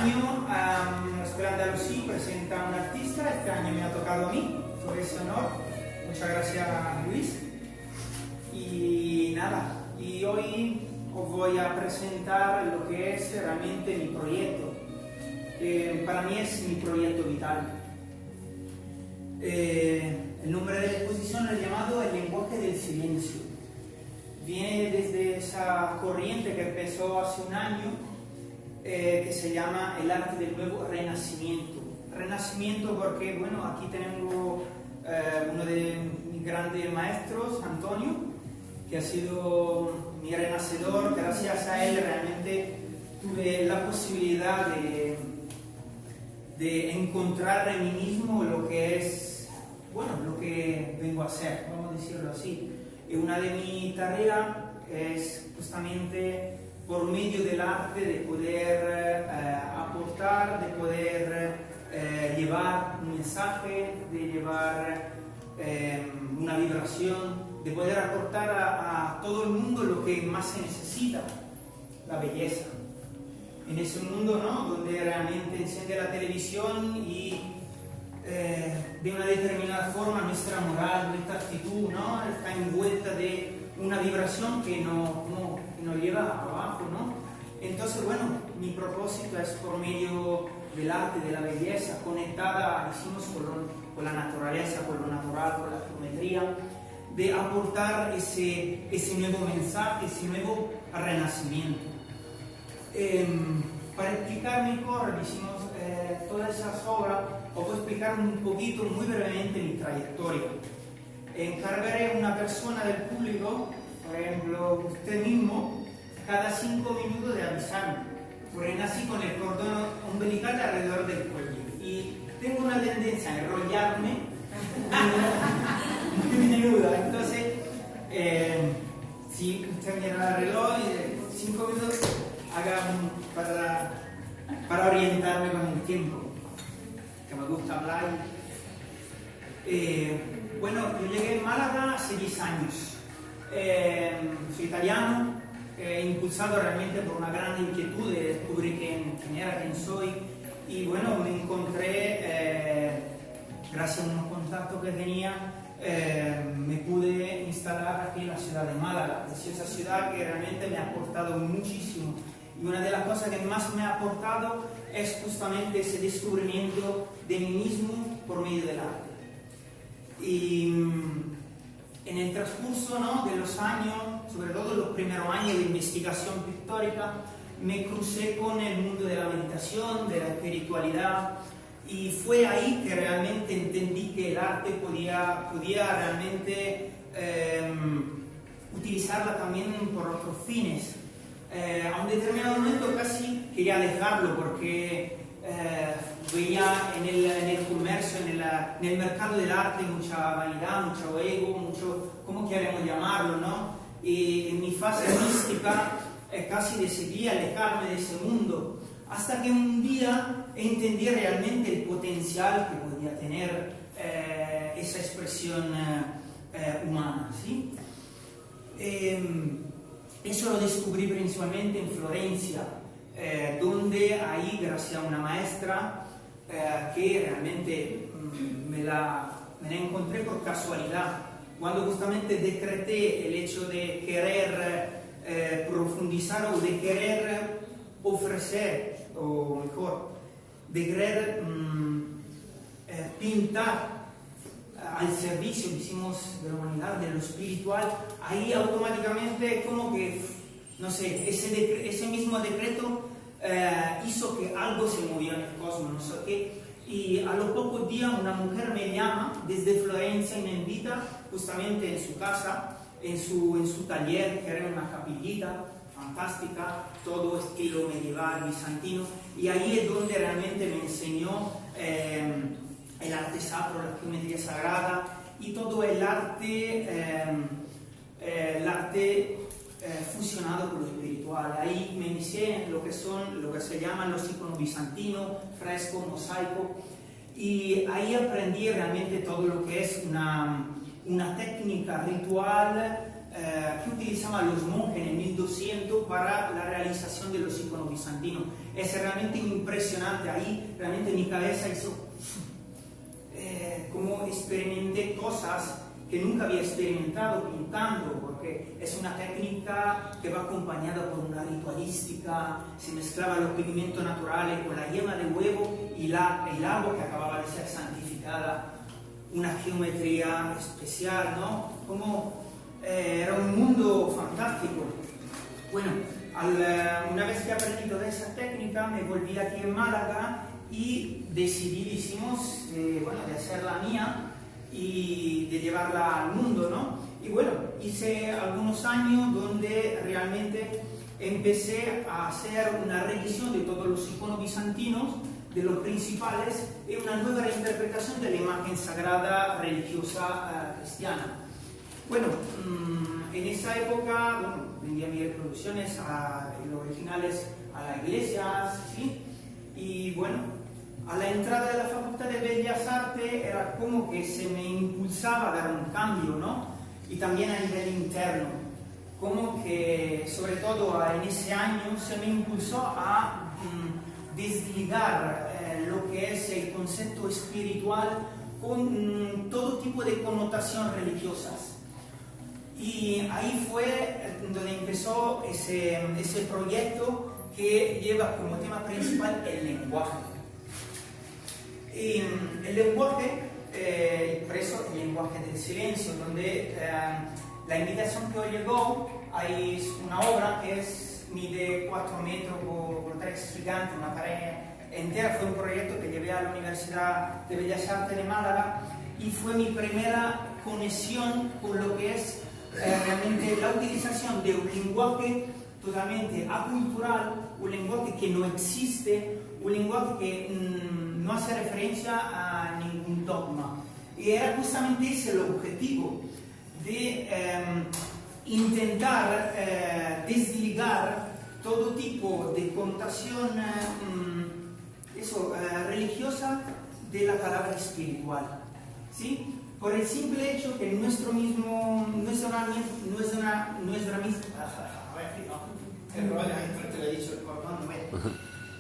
año la Escuela Andalusí presenta a un artista. Este año me ha tocado a mí, por ese honor. Muchas gracias, Luis. Y nada, y hoy os voy a presentar lo que es realmente mi proyecto. Para mí es mi proyecto vital. El nombre de la exposición es llamado El lenguaje del silencio. Viene desde esa corriente que empezó hace un año, que se llama el arte del nuevo renacimiento. Renacimiento porque, bueno, aquí tengo uno de mis grandes maestros, Antonio, que ha sido mi renacedor. Gracias a él realmente tuve la posibilidad de encontrar en mí mismo lo que es, bueno, lo que vengo a hacer, vamos a decirlo así. Y una de mis tareas es justamente por medio del arte de poder aportar, de poder llevar un mensaje, de llevar una vibración, de poder aportar a todo el mundo lo que más se necesita, la belleza. En ese mundo, ¿no?, donde realmente enciende la televisión y de una determinada forma nuestra moral, nuestra actitud, ¿no?, está envuelta de una vibración que nos lleva abajo, ¿no? Entonces, bueno, mi propósito es por medio del arte, de la belleza, conectada, decimos, con la naturaleza, con lo natural, con la geometría, de aportar ese nuevo mensaje, ese nuevo renacimiento. Para explicar mejor, decimos, todas esas obras, os voy a explicar un poquito, muy brevemente, mi trayectoria. Encargaré a una persona del público, por ejemplo, usted mismo, cada 5 minutos de avisarme, porque nací con el cordón umbilical alrededor del cuello y tengo una tendencia a enrollarme muy menuda. Entonces, si usted mira el reloj y 5 minutos, haga para orientarme con el tiempo, que me gusta hablar. Bueno, yo llegué a Málaga hace 10 años. Soy italiano, impulsado realmente por una gran inquietud de descubrir quién era, quién soy. Y bueno, me encontré, gracias a unos contactos que tenía, me pude instalar aquí en la ciudad de Málaga. Es esa ciudad que realmente me ha aportado muchísimo. Y una de las cosas que más me ha aportado es justamente ese descubrimiento de mí mismo por medio del arte. Y en el transcurso, ¿no?, de los años, sobre todo los primeros años de investigación pictórica, me crucé con el mundo de la meditación, de la espiritualidad, y fue ahí que realmente entendí que el arte podía realmente utilizarla también por otros fines. A un determinado momento casi quería dejarlo porque veía en el comercio, en el mercado del arte, mucha vanidad, mucho ego, mucho, ¿cómo queremos llamarlo?, ¿no? Y en mi fase mística casi decidí alejarme de ese mundo, hasta que un día entendí realmente el potencial que podía tener esa expresión humana, ¿sí? Eso lo descubrí principalmente en Florencia, donde ahí, gracias a una maestra que realmente me la encontré por casualidad, cuando justamente decreté el hecho de querer profundizar o de querer ofrecer, o mejor, de querer pintar al servicio, decimos, de la humanidad, de lo espiritual. Ahí automáticamente como que, no sé, ese mismo decreto hizo que algo se moviera en el cosmos, no sé qué. Y a los pocos días una mujer me llama desde Florencia y me invita justamente en su casa, en su taller, que era una capillita fantástica, todo estilo medieval, bizantino, y ahí es donde realmente me enseñó el arte sacro, la geometría sagrada y todo el arte fusionado con lo espiritual. Ahí me inicié en lo que se llaman los iconos bizantinos, fresco, mosaico, y ahí aprendí realmente todo lo que es una técnica ritual que utilizaban los monjes en el 1200 para la realización de los iconos bizantinos. Es realmente impresionante. Ahí realmente mi cabeza hizo como experimenté cosas que nunca había experimentado pintando, porque es una técnica que va acompañada por una ritualística, se mezclaban los pigmentos naturales con la yema de huevo y el agua que acababa de ser santificada, una geometría especial, ¿no? Como era un mundo fantástico. Bueno, una vez que aprendí toda esa técnica, me volví aquí en Málaga y decididísimos de hacerla mía y de llevarla al mundo, ¿no? Y bueno, hice algunos años donde realmente empecé a hacer una revisión de todos los iconos bizantinos, de los principales, y una nueva reinterpretación de la imagen sagrada religiosa cristiana. Bueno, en esa época, vendía mis reproducciones los originales a las iglesias, ¿sí? Y bueno, a la entrada de la Facultad de Bellas Artes era como que se me impulsaba a dar un cambio, ¿no? Y también a nivel interno, como que sobre todo en ese año se me impulsó a desligar lo que es el concepto espiritual con todo tipo de connotaciones religiosas. Y ahí fue donde empezó ese proyecto que lleva como tema principal el lenguaje. Y el lenguaje, por eso el lenguaje del silencio, donde la invitación que hoy llegó, hay una obra que mide 4 metros por 3 gigantes, una pared entera. Fue un proyecto que llevé a la Universidad de Bellas Artes de Málaga y fue mi primera conexión con lo que es realmente la utilización de un lenguaje totalmente acultural, un lenguaje que no existe, un lenguaje que no hace referencia a ningún dogma. Y era justamente ese el objetivo, de intentar desligar todo tipo de connotación religiosa de la palabra espiritual, ¿sí? Por el simple hecho que nuestra misma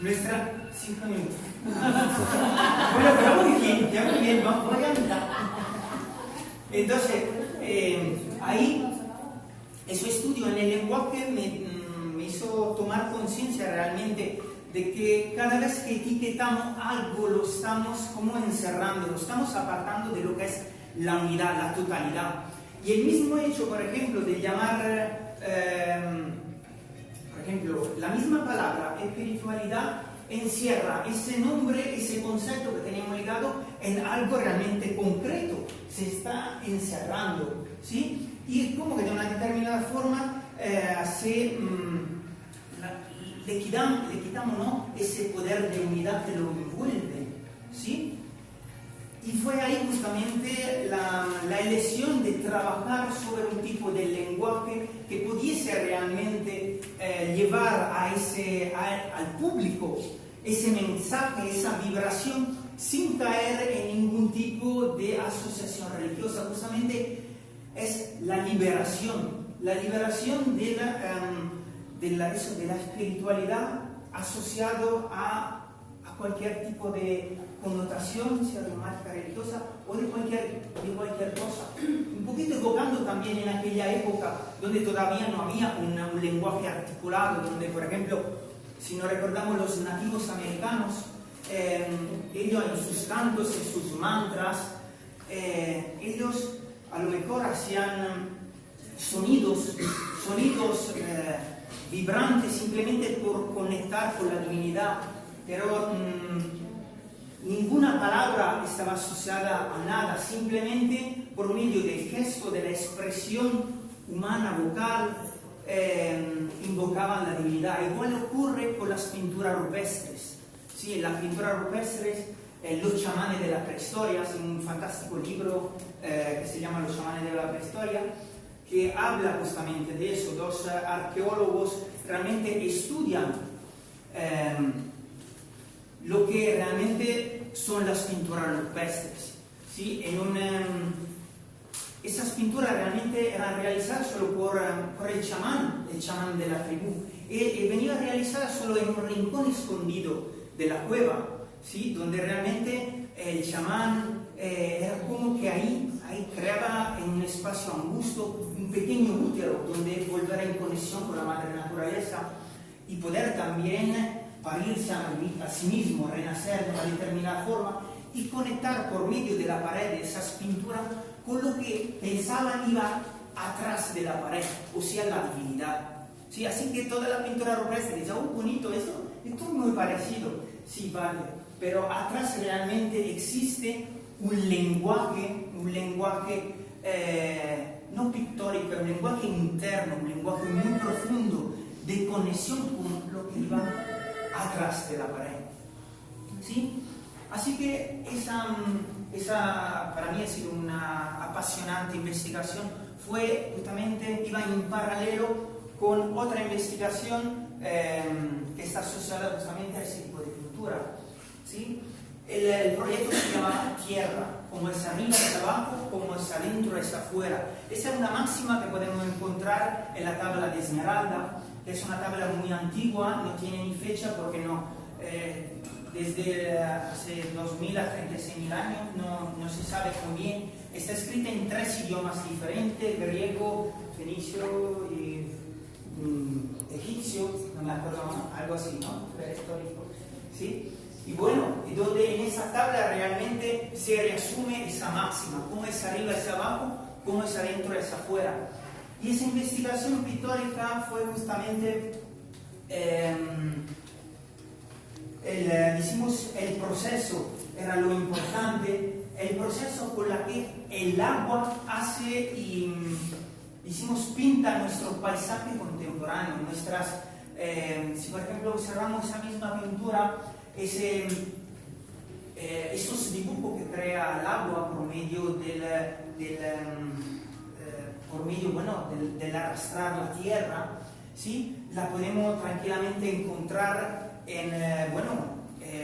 nuestra 5 minutos. Bueno, pero muy bien, vamos a mitad. Entonces, ahí, ese estudio en el lenguaje me hizo tomar conciencia realmente de que cada vez que etiquetamos algo lo estamos como encerrando, lo estamos apartando de lo que es la unidad, la totalidad. Y el mismo hecho, por ejemplo, de llamar, por ejemplo, la misma palabra espiritualidad encierra ese nombre, ese concepto que teníamos ligado en algo realmente concreto, se está encerrando, ¿sí? Y es como que de una determinada forma le quitamos, ¿no?, ese poder de unidad que lo envuelve, ¿sí? Y fue ahí justamente la elección de trabajar sobre un tipo de lenguaje que pudiese realmente llevar al público ese mensaje, esa vibración, sin caer en ningún tipo de asociación religiosa. Justamente es la liberación de la espiritualidad asociado a cualquier tipo de connotación, sea dogmática religiosa o de cualquier cosa. Un poquito evocando también en aquella época donde todavía no había un lenguaje articulado, donde, por ejemplo, si nos recordamos los nativos americanos, ellos en sus cantos, en sus mantras, ellos a lo mejor hacían sonidos vibrantes simplemente por conectar con la divinidad, pero ninguna palabra estaba asociada a nada, simplemente por medio del gesto, de la expresión humana, vocal, invocaban la divinidad. Igual ocurre con las pinturas rupestres. Sí, en las pinturas rupestres, los chamanes de la prehistoria, es un fantástico libro que se llama Los chamanes de la prehistoria, que habla justamente de eso. Dos arqueólogos realmente estudian lo que realmente son las pinturas rupestres, ¿sí? esas pinturas realmente eran realizadas solo por el chamán de la tribu, y venía realizada solo en un rincón escondido de la cueva, ¿sí? Donde realmente el chamán era como que ahí creaba en un espacio angosto un pequeño útero donde volver en conexión con la madre naturaleza y poder también parirse a sí mismo, renacer de una determinada forma y conectar por medio de la pared de esas pinturas con lo que pensaban iba atrás de la pared, o sea, la divinidad. ¿Sí? Así que toda la pintura rupestre dice, oh, bonito esto, esto es muy parecido, sí, vale, pero atrás realmente existe un lenguaje no pictórico, pero un lenguaje interno, un lenguaje muy profundo de conexión con lo que iba atrás de la pared. ¿Sí? Así que esa para mí ha sido una apasionante investigación. Fue justamente, iba en paralelo con otra investigación que está asociada justamente a ese tipo de pintura. ¿Sí? El proyecto se llama Tierra, como es arriba es abajo, como es adentro es afuera. Esa es una máxima que podemos encontrar en la tabla de Esmeralda, que es una tabla muy antigua, no tiene ni fecha porque desde hace 2000 a 36.000 años no se sabe muy bien. Está escrita en 3 idiomas diferentes, griego, fenicio y egipcio, no me acuerdo, algo así, ¿no? Prehistórico, ¿sí? Y bueno, y donde en esa tabla realmente se resume esa máxima, cómo es arriba es abajo, cómo es adentro es afuera. Y esa investigación pictórica fue justamente el proceso, era lo importante, el proceso con la que el agua hace y pinta nuestro paisaje contemporáneo, si por ejemplo observamos esa misma pintura, esos dibujos que crea el agua por medio del arrastrar la tierra, ¿sí? La podemos tranquilamente encontrar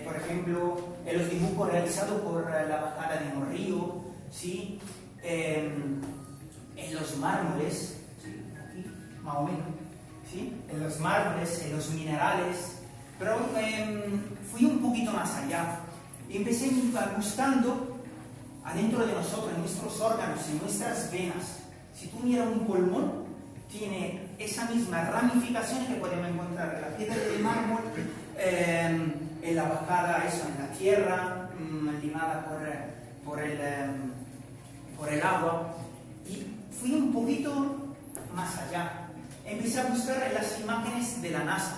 por ejemplo, en los dibujos realizados por la bajada de un río, ¿sí? En los mármoles, ¿sí? Aquí, más o menos, ¿sí? En los mármoles, en los minerales, pero fui un poquito más allá y empecé buscando adentro de nosotros, en nuestros órganos, en nuestras venas. Si tú miras un pulmón, tiene esa misma ramificación que podemos encontrar en la piedra del mármol, en la bajada, en la tierra, limada por el agua. Y fui un poquito más allá. Empecé a buscar las imágenes de la NASA,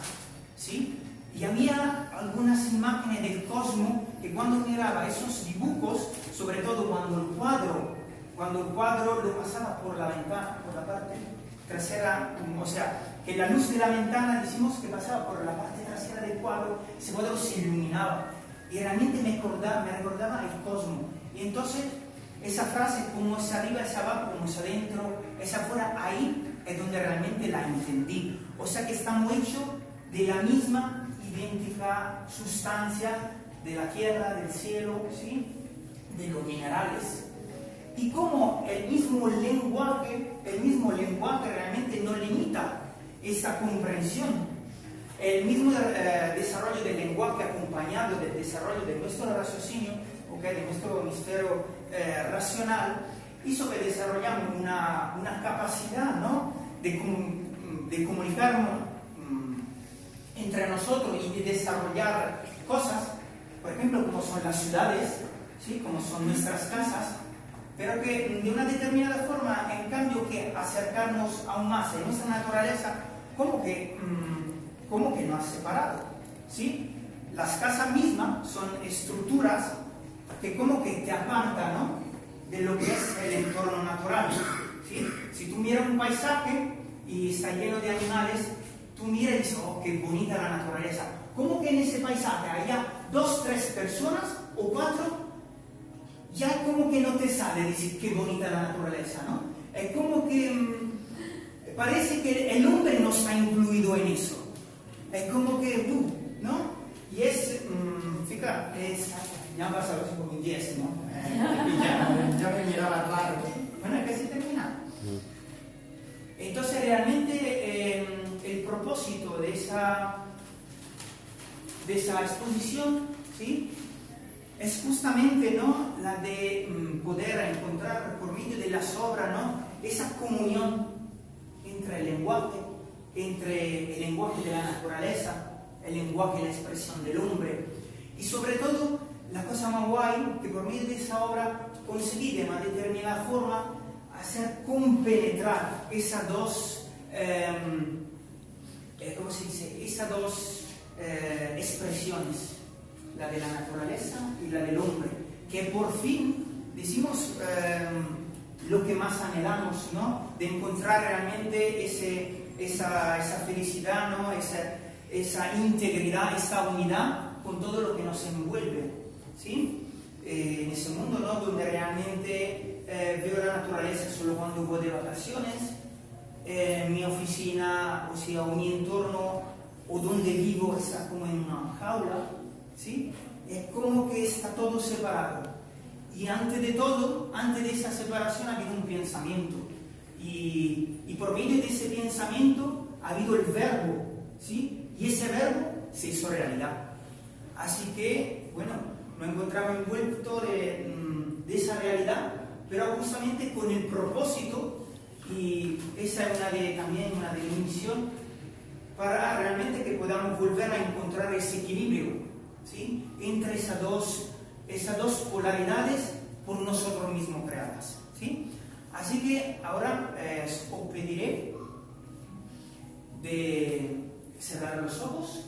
¿sí? Y había algunas imágenes del cosmos que cuando miraba esos dibujos, sobre todo cuando el cuadro lo pasaba por la ventana, por la parte trasera, o sea, que la luz de la ventana, decimos que pasaba por la parte trasera del cuadro, ese cuadro se iluminaba y realmente me recordaba el cosmos. Y entonces esa frase, como es arriba es abajo, como es adentro es afuera, ahí es donde realmente la entendí. O sea que estamos hechos de la misma idéntica sustancia de la tierra, del cielo, ¿sí? De los minerales. Y como el mismo lenguaje realmente no limita esa comprensión. El mismo desarrollo del lenguaje acompañado del desarrollo de nuestro raciocinio, de nuestro hemisferio racional, hizo que desarrollamos una capacidad, ¿no? de comunicarnos entre nosotros y de desarrollar cosas, por ejemplo, como son las ciudades, ¿sí? Como son nuestras casas, pero que de una determinada forma, en cambio, que acercarnos aún más a nuestra naturaleza, como que nos ha separado, ¿sí? Las casas mismas son estructuras que como que te apartan, ¿no? De lo que es el entorno natural, ¿sí? Si tú miras un paisaje y está lleno de animales, tú miras y dices, oh, qué bonita la naturaleza. ¿Cómo que en ese paisaje haya 2, 3 personas o 4? Ya como que no te sale decir qué bonita la naturaleza, ¿no? Es como que parece que el hombre no está incluido en eso. Es como que tú, ¿no? Y fíjate, ya vas a ver como un 10, ¿no? Ya me miraba raro. Bueno, casi termina. Entonces realmente el propósito de esa exposición, ¿sí?, es justamente, ¿no?, la de poder encontrar por medio de las obras, ¿no?, esa comunión entre el lenguaje de la naturaleza, el lenguaje y la expresión del hombre, y sobre todo la cosa más guay, que por medio de esa obra conseguí de una determinada forma hacer compenetrar esas dos, ¿cómo se dice?, esas dos expresiones, la de la naturaleza y la del hombre, que por fin decimos lo que más anhelamos, ¿no?, de encontrar realmente esa felicidad, ¿no?, esa integridad, esa unidad con todo lo que nos envuelve, ¿sí? En ese mundo, ¿no?, donde realmente veo la naturaleza solo cuando voy de vacaciones, mi oficina, o sea, o mi entorno, o donde vivo está como en una jaula, ¿sí? Es como que está todo separado. Y antes de todo, antes de esa separación ha habido un pensamiento. Y por medio de ese pensamiento ha habido el verbo, ¿sí? Y ese verbo se hizo realidad. Así que, bueno, nos encontramos envueltos de esa realidad, pero justamente con el propósito, y esa es también una de mis misiones, para realmente que podamos volver a encontrar ese equilibrio, ¿sí?, entre esas dos polaridades por nosotros mismos creadas, ¿sí? Así que ahora os pediré de cerrar los ojos.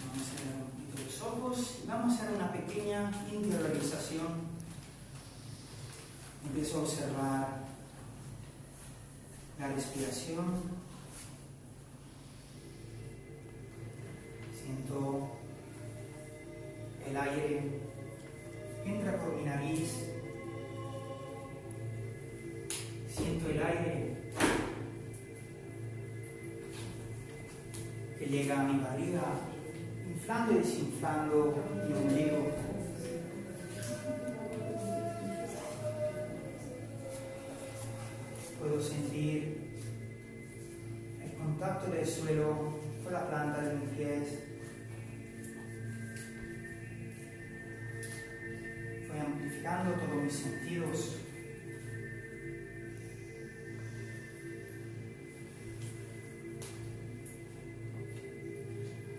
Vamos a cerrar un poquito los ojos y vamos a hacer una pequeña interiorización. Empiezo a observar la respiración. Siento el aire entra por mi nariz. Siento el aire que llega a mi barriga, inflando y desinflando mi ombligo. Puedo sentir el contacto del suelo con la planta de mis pies. Voy amplificando todos mis sentidos.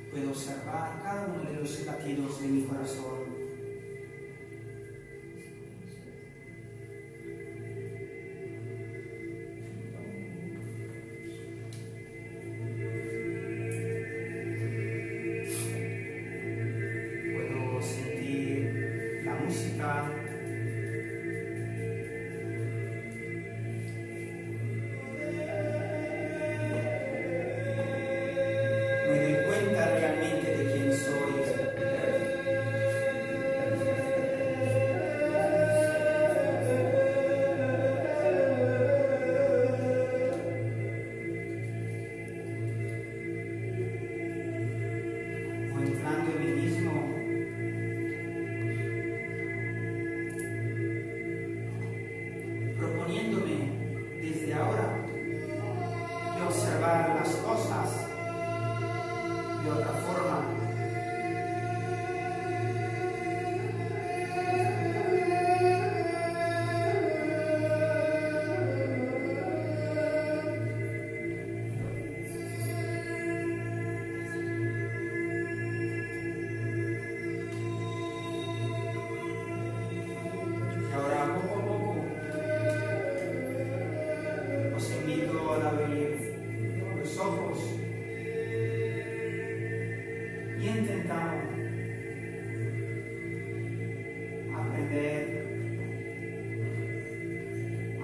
Puedo observar cada uno de los latidos de mi corazón.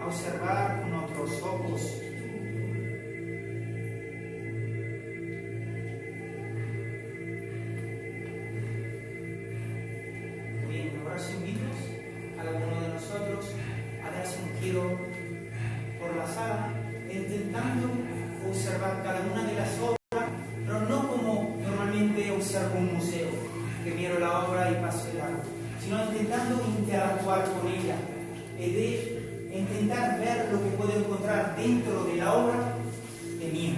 Observar con otros ojos. Bien, ahora os invito a cada uno de nosotros a darse un giro por la sala, intentando observar cada una de las obras, pero no como normalmente observo un museo, que miro la intentando interactuar con ella y de intentar ver lo que puedo encontrar dentro de la obra de mío,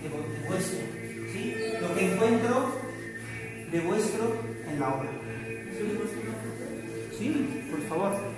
de vuestro, ¿sí? Lo que encuentro de vuestro en la obra. Sí, por favor.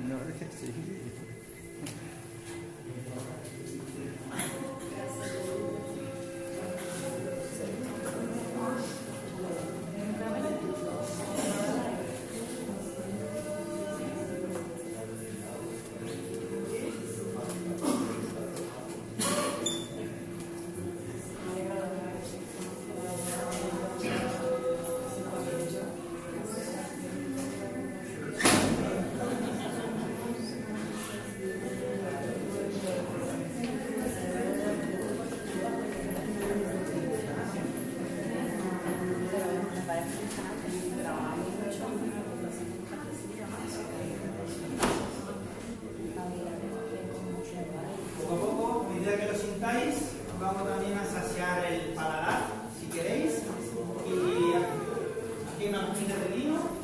No, sí. Poco a poco, a medida que lo sintáis, vamos también a saciar el paladar, si queréis. Y aquí una copita de vino.